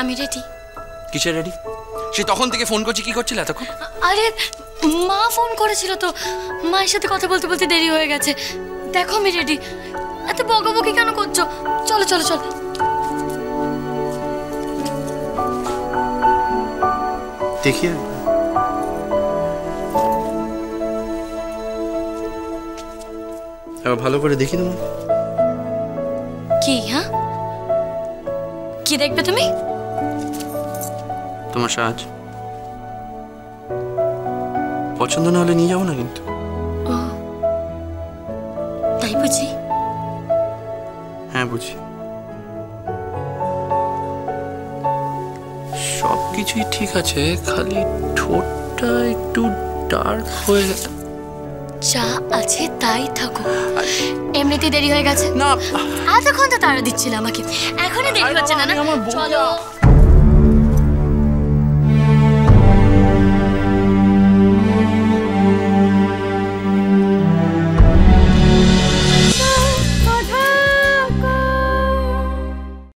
আমি রেডি। কিসের রেডি? সে তখন থেকে ফোন করছি, কি করছিল এতক্ষণ? আরে মা ফোন করেছিল তো, মায়ের সাথে কথা বলতে বলতে দেরি হয়ে গেছে। দেখো আমি রেডি। এত বকাবকি কেন করছো? চলো চলো চলো। দেখি ভালো করে দেখি তোমার কি। হ্যাঁ কি দেখবে তুমি? তোমার সাজ পছন্দ না হলে নিয়ে যাবো না কিন্তু। তাই বুঝি? হ্যাঁ বুঝি। সবকিছুই ঠিক আছে, খালি ঠোঁটটা একটু ডার্ক হয়ে গেছে। যা আছে তাই থাকো। এমনিতে দেরি হয়ে গেছে না, এতক্ষণ তো তাড়া দিচ্ছিল আমাকে, এখনই দেরি হচ্ছে না? চলো।